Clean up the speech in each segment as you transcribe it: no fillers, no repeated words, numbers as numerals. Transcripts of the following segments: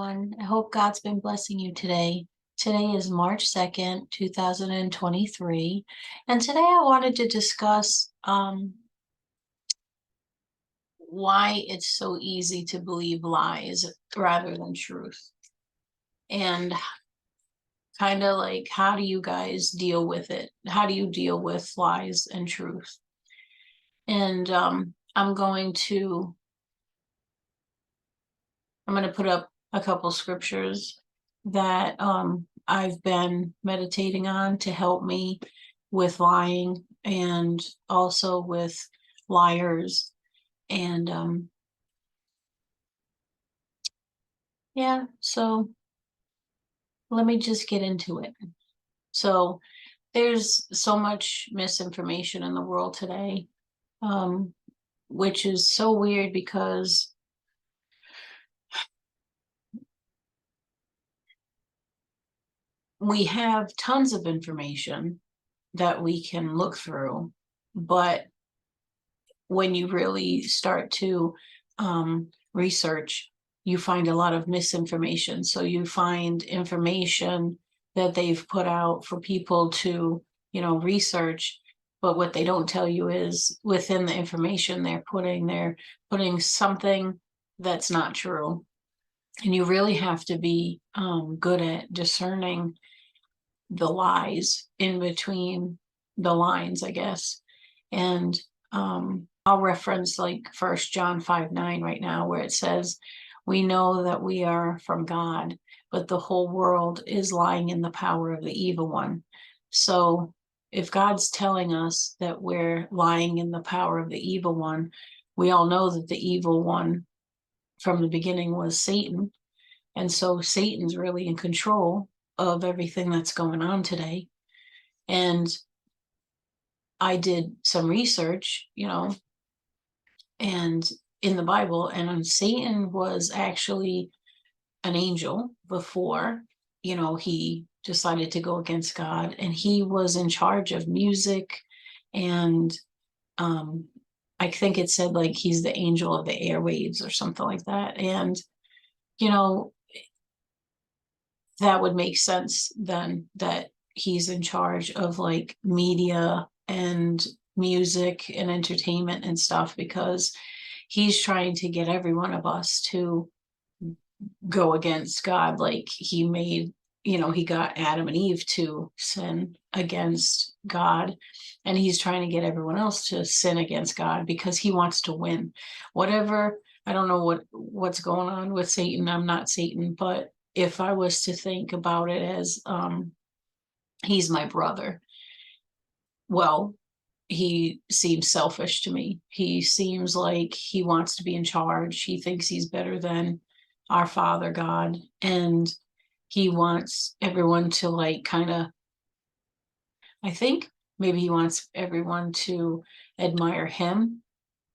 everyone. I hope God's been blessing you today. Today is March 2nd, 2023. And today I wanted to discuss why it's so easy to believe lies rather than truth. And kind of like, how do you guys deal with it? How do you deal with lies and truth? And I'm going to put up a couple scriptures that I've been meditating on to help me with lying and also with liars. And yeah, so let me just get into it. So there's so much misinformation in the world today, which is so weird because we have tons of information that we can look through, but when you really start to research, you find a lot of misinformation. So you find information that they've put out for people to, research. But what they don't tell you is within the information they're putting something that's not true. And you really have to be good at discerning the lies in between the lines, I guess. And I'll reference like 1 John 5:9 right now, where it says, we know that we are from God, but the whole world is lying in the power of the evil one. So if God's telling us that we're lying in the power of the evil one, we all know that the evil one from the beginning was Satan. And so Satan's really in control of everything that's going on today. And I did some research, and in the Bible, and Satan was actually an angel before, he decided to go against God, and he was in charge of music. And I think it said like he's the angel of the airwaves or something like that. And, that would make sense then, that he's in charge of like media and music and entertainment and stuff, because he's trying to get every one of us to go against God. Like he made, he got Adam and Eve to sin against God, and he's trying to get everyone else to sin against God because he wants to win. Whatever, I don't know what's going on with Satan. I'm not Satan, but if I was to think about it as he's my brother, well, he seems selfish to me. He seems like he wants to be in charge. He thinks he's better than our Father God, and he wants everyone to like kind of, I think maybe he wants everyone to admire him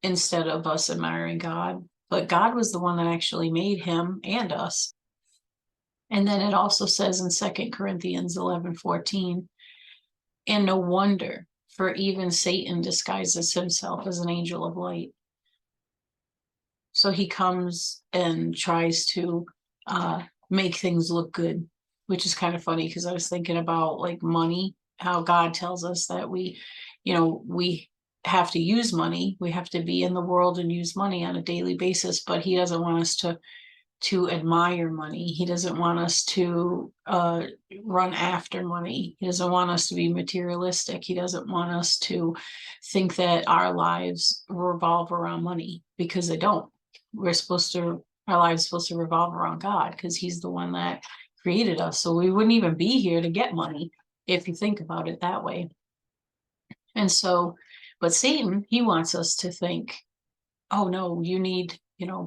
instead of us admiring God. But God was the one that actually made him and us. And then it also says in 2 Corinthians 11:14, and no wonder, for even Satan disguises himself as an angel of light. So he comes and tries to make things look good, which is kind of funny because I was thinking about like money, how God tells us that we have to use money. We have to be in the world and use money on a daily basis, but he doesn't want us to admire money. He doesn't want us to run after money. He doesn't want us to be materialistic. He doesn't want us to think that our lives revolve around money, because they don't. Our lives are supposed to revolve around God, because he's the one that created us. So we wouldn't even be here to get money if you think about it that way. And so, but Satan, he wants us to think, oh no, you need,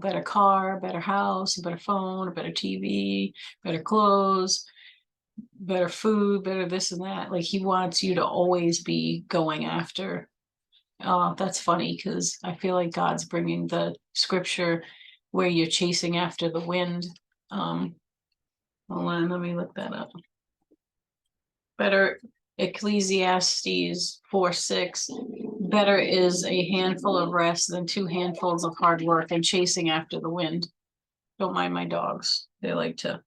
better car, better house, a better phone, a better TV, better clothes, better food, better this and that. Like he wants you to always be going after. That's funny because I feel like God's bringing the scripture where you're chasing after the wind. Hold on, let me look that up. Better, Ecclesiastes 4:6. Better is a handful of rest than 2 handfuls of hard work and chasing after the wind. Don't mind my dogs. They like to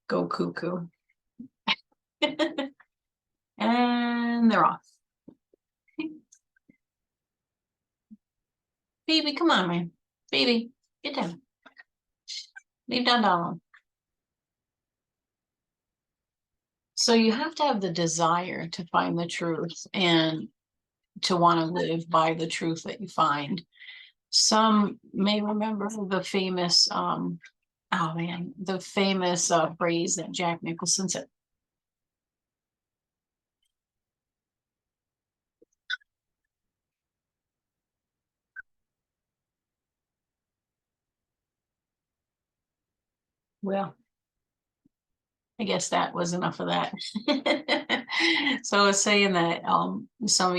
go cuckoo. And they're off. Baby, come on, man. Baby, get down. Leave down. So you have to have the desire to find the truth and to want to live by the truth that you find. Some may remember the famous, the famous phrase that Jack Nicholson said. Well, I guess that was enough of that. So I was saying that some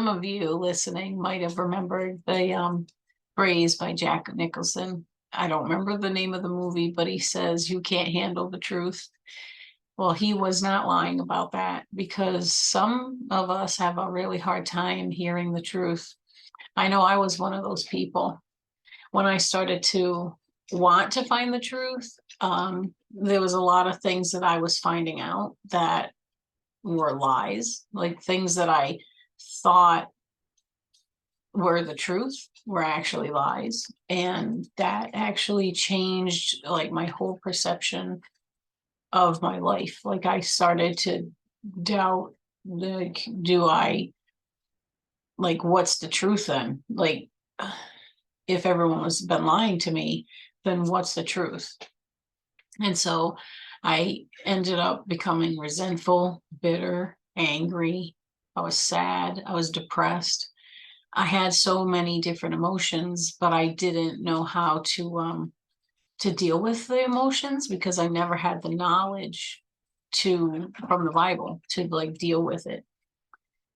of you listening might have remembered the phrase by Jack Nicholson. I don't remember the name of the movie, but he says, "You can't handle the truth." Well, he was not lying about that, because some of us have a really hard time hearing the truth. I know I was one of those people. When I started to want to find the truth, there was a lot of things that I was finding out that were lies, like things that I thought were the truth were actually lies. And that actually changed like my whole perception of my life. Like I started to doubt, like, what's the truth then? Like, if everyone was been lying to me, then what's the truth? And so I ended up becoming resentful, bitter, angry. I was sad. I was depressed. I had so many different emotions, but I didn't know how to deal with the emotions because I never had the knowledge from the Bible to like deal with it.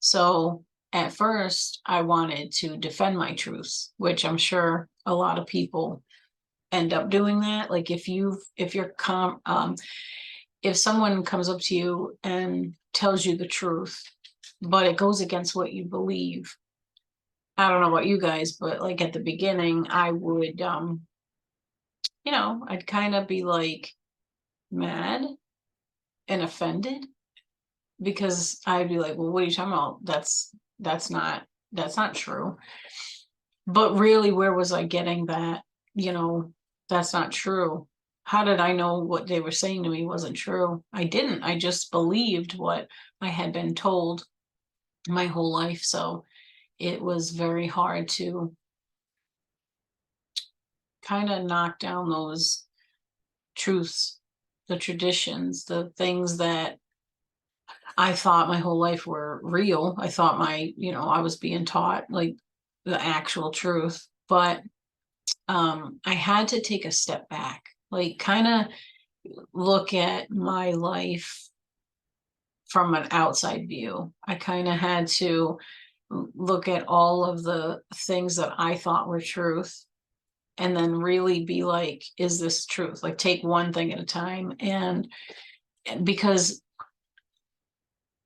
So at first I wanted to defend my truths, which I'm sure a lot of people end up doing that. Like if someone comes up to you and tells you the truth, but it goes against what you believe. I don't know about you guys, but like at the beginning, I would I'd kind of be like mad and offended, because I'd be like, well, what are you talking about? That's not true. But really, where was I getting that? You know, that's not true. How did I know what they were saying to me wasn't true? I didn't. I just believed what I had been told my whole life. So it was very hard to kind of knock down those truths, the traditions, the things that I thought my whole life were real. I thought I was being taught like the actual truth. But I had to take a step back, like kind of look at my life from an outside view. I kind of had to look at all of the things that I thought were truth and then really be like, is this truth? Like take one thing at a time. And because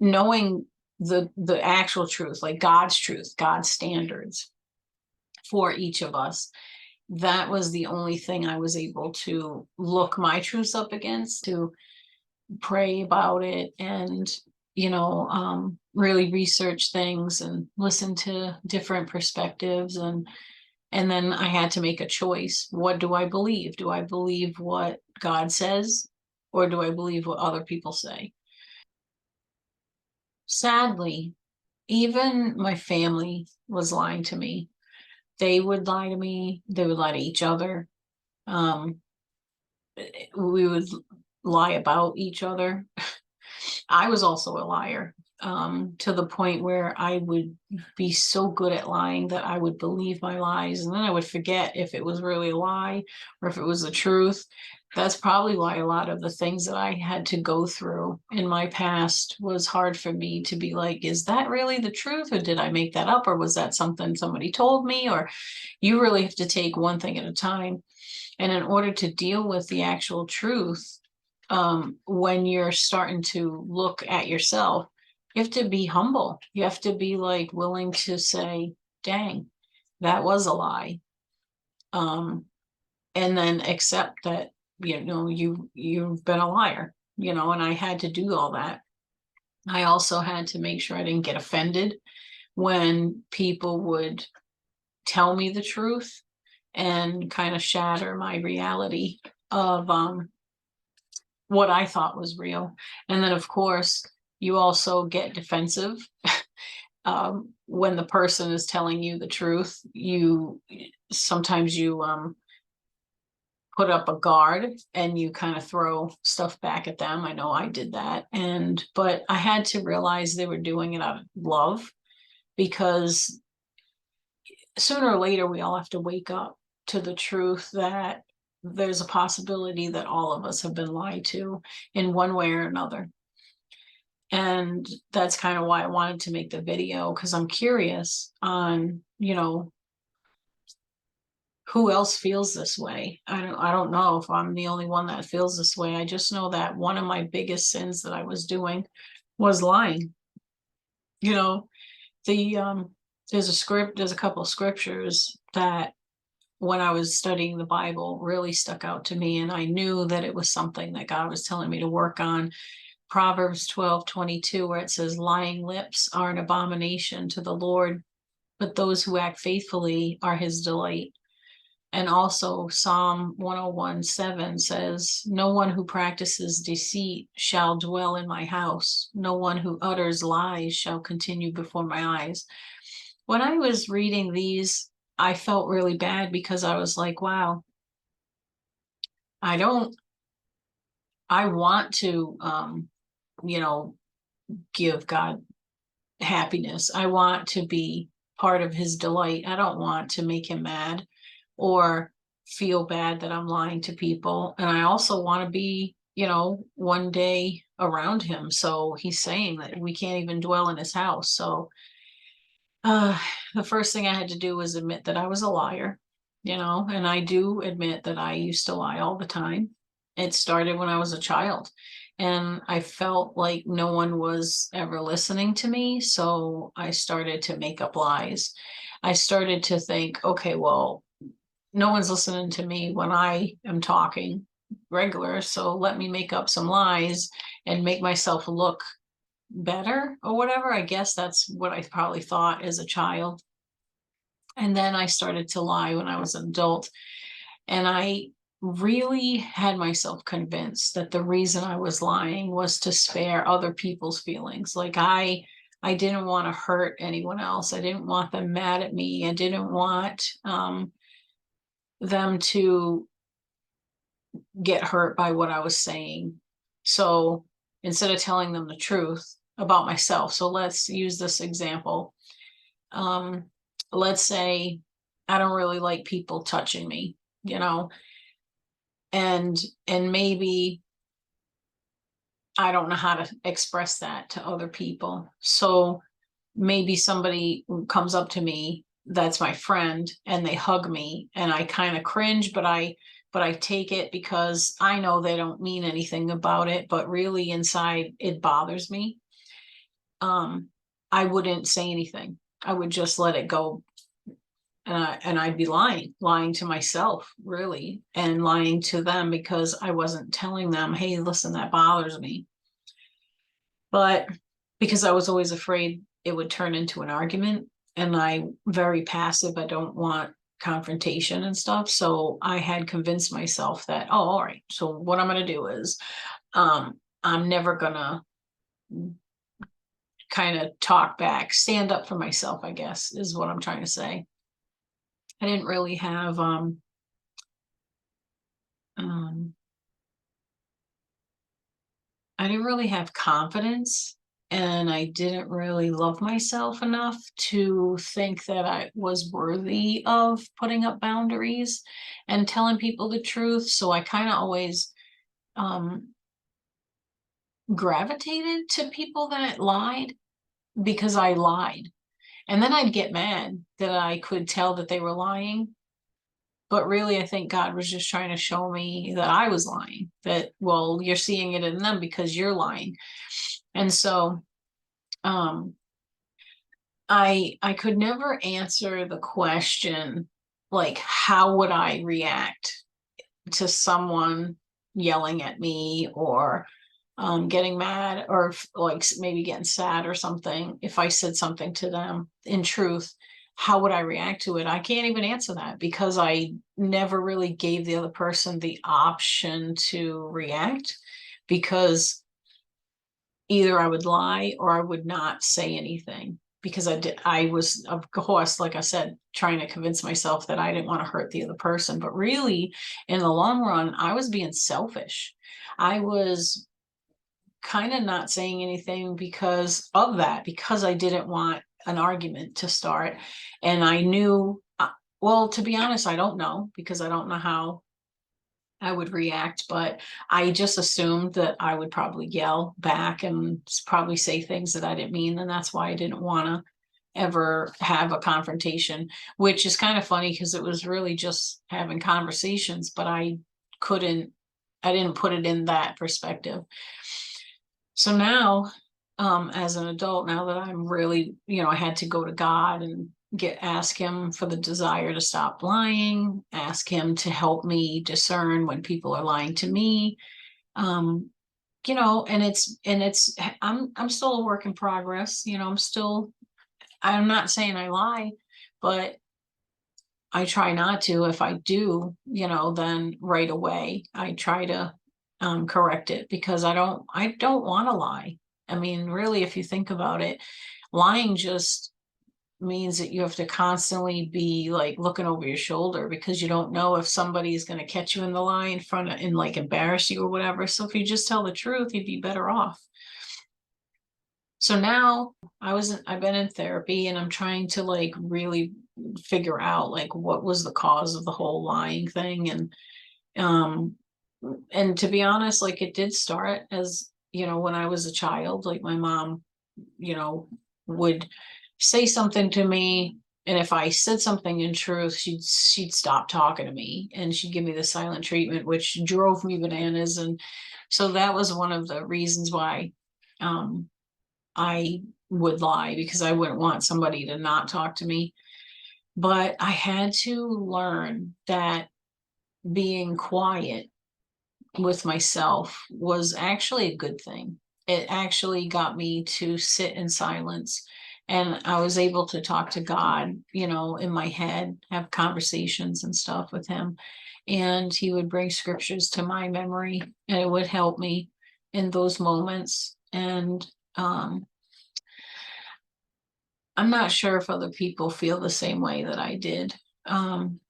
knowing the actual truth, like God's truth, God's standards for each of us, that was the only thing I was able to look my truths up against, to pray about it and really research things and listen to different perspectives, and then I had to make a choice. What do I believe? Do I believe what God says, or do I believe what other people say? Sadly, even my family was lying to me. They would lie to me, they would lie to each other. um we would lie about each other. I was also a liar, to the point where I would be so good at lying that I would believe my lies, and then I would forget if it was really a lie or if it was the truth. That's probably why a lot of the things that I had to go through in my past was hard for me to be like, is that really the truth, or did I make that up, or was that something somebody told me? Or you really have to take one thing at a time. And in order to deal with the actual truth, when you're starting to look at yourself, you have to be humble. You have to be like willing to say, dang, that was a lie. And then accept that you've been a liar, and I had to do all that. I also had to make sure I didn't get offended when people would tell me the truth and kind of shatter my reality of what I thought was real. And then, of course, you also get defensive when the person is telling you the truth. You sometimes you put up a guard and you kind of throw stuff back at them. I know I did that, but I had to realize they were doing it out of love, because sooner or later we all have to wake up to the truth that there's a possibility that all of us have been lied to in one way or another. And that's kind of why I wanted to make the video, because I'm curious on, who else feels this way. I don't know if I'm the only one that feels this way. I just know that one of my biggest sins that I was doing was lying. You know, there's a couple of scriptures that when I was studying the Bible really stuck out to me, and I knew that it was something that God was telling me to work on. Proverbs 12:22, where it says, lying lips are an abomination to the Lord, but those who act faithfully are his delight. And also Psalm 101:7 says, no one who practices deceit shall dwell in my house. No one who utters lies shall continue before my eyes. When I was reading these, I felt really bad, because I was like, wow, I want to, give God happiness. I want to be part of his delight. I don't want to make him mad or feel bad that I'm lying to people. And I also want to be, one day around him. So he's saying that we can't even dwell in his house. So the first thing I had to do was admit that I was a liar, and I do admit that I used to lie all the time. It started when I was a child, and I felt like no one was ever listening to me. So I started to make up lies. I started to think, okay, well, no one's listening to me when I am talking regular. So let me make up some lies and make myself look better or whatever. I guess that's what I probably thought as a child. And then I started to lie when I was an adult. And I really had myself convinced that the reason I was lying was to spare other people's feelings. Like I didn't want to hurt anyone else. I didn't want them mad at me. I didn't want them to get hurt by what I was saying. So instead of telling them the truth about myself, so let's use this example. Let's say I don't really like people touching me, and maybe I don't know how to express that to other people. So maybe somebody comes up to me that's my friend and they hug me, and I kind of cringe, but I take it because I know they don't mean anything about it, but really inside it bothers me. I wouldn't say anything. I would just let it go. And I'd be lying to myself, really, and lying to them, because I wasn't telling them, hey, listen, that bothers me. But because I was always afraid it would turn into an argument, and I'm very passive, I don't want confrontation and stuff. So I had convinced myself that, oh, all right, so what I'm going to do is I'm never going to kind of talk back, stand up for myself, I guess, is what I'm trying to say. I didn't really have I didn't really have confidence, and I didn't really love myself enough to think that I was worthy of putting up boundaries and telling people the truth. So I kind of always um, gravitated to people that lied, because I lied. And then I'd get mad that I could tell that they were lying. But really, I think God was just trying to show me that I was lying, that, well, you're seeing it in them because you're lying. And so I could never answer the question, like, how would I react to someone yelling at me or getting mad, or like maybe getting sad or something, if I said something to them in truth, how would I react to it? I can't even answer that because I never really gave the other person the option to react, because either I would lie or I would not say anything, because I was, of course, like I said, trying to convince myself that I didn't want to hurt the other person. But really, in the long run, I was being selfish. I was kind of not saying anything because of that, because I didn't want an argument to start. And I knew, well, to be honest, I don't know, because I don't know how I would react, but I just assumed that I would probably yell back and probably say things that I didn't mean. And that's why I didn't want to ever have a confrontation, which is kind of funny because it was really just having conversations, but I didn't put it in that perspective. So now, as an adult, now that I'm really, I had to go to God and ask him for the desire to stop lying, ask him to help me discern when people are lying to me. Um, and I'm still a work in progress. I'm not saying I lie, but I try not to. If I do, then right away I try to correct it, because I don't want to lie. I mean, really, if you think about it, lying just means that you have to constantly be like looking over your shoulder, because you don't know if somebody is going to catch you in the lie in front of, and like embarrass you or whatever. So if you just tell the truth, you'd be better off. So now I've been in therapy, and I'm trying to like really figure out like what was the cause of the whole lying thing. Um and to be honest, like it did start as, when I was a child. Like my mom, you know, would say something to me, and if I said something in truth, she'd stop talking to me and she'd give me the silent treatment, which drove me bananas. And so that was one of the reasons why um I would lie, because I wouldn't want somebody to not talk to me. But I had to learn that being quiet with myself was actually a good thing. It actually got me to sit in silence, and I was able to talk to God, in my head, have conversations and stuff with him. And he would bring scriptures to my memory, and it would help me in those moments. And I'm not sure if other people feel the same way that I did. Um,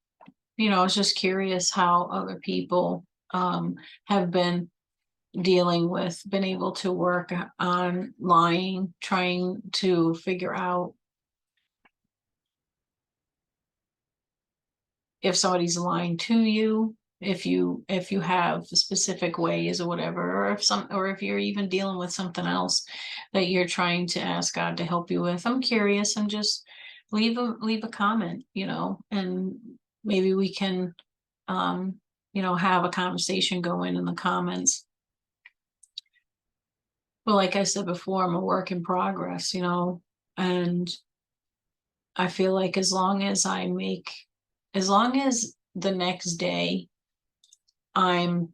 I was just curious how other people have been able to work on lying, trying to figure out if somebody's lying to you, if you have specific ways or whatever, or if you're even dealing with something else that you're trying to ask God to help you with. I'm curious, and just leave a comment, and maybe we can have a conversation going in the comments. But like I said before, I'm a work in progress, and I feel like as long as the next day I'm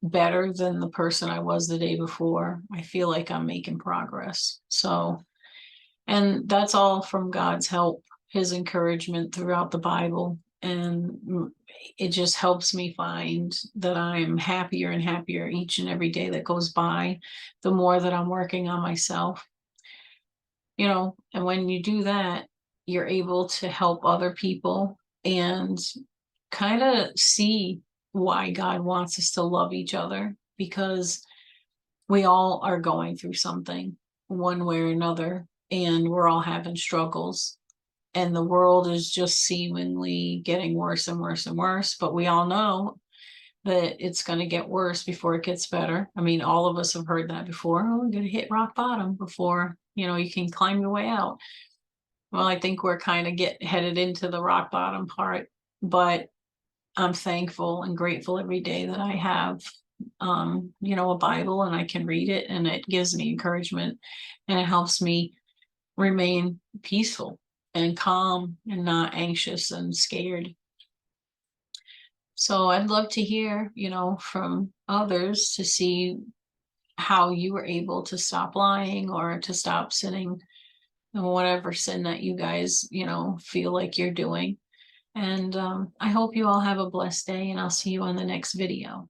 better than the person I was the day before, I feel like I'm making progress. So, and that's all from God's help, his encouragement throughout the Bible. And it just helps me find that I'm happier and happier each and every day that goes by, the more that I'm working on myself. And when you do that, you're able to help other people and kind of see why God wants us to love each other, because we all are going through something one way or another, and we're all having struggles, and the world is just seemingly getting worse and worse and worse. But we all know that it's going to get worse before it gets better. I mean, all of us have heard that before. Oh, we're going to hit rock bottom before, you can climb your way out. Well, I think we're kind of headed into the rock bottom part, but I'm thankful and grateful every day that I have, a Bible, and I can read it, and it gives me encouragement, and it helps me remain peaceful and calm and not anxious and scared. So I'd love to hear, from others to see how you were able to stop lying or to stop sinning and whatever sin that you guys, feel like you're doing. And I hope you all have a blessed day, and I'll see you on the next video.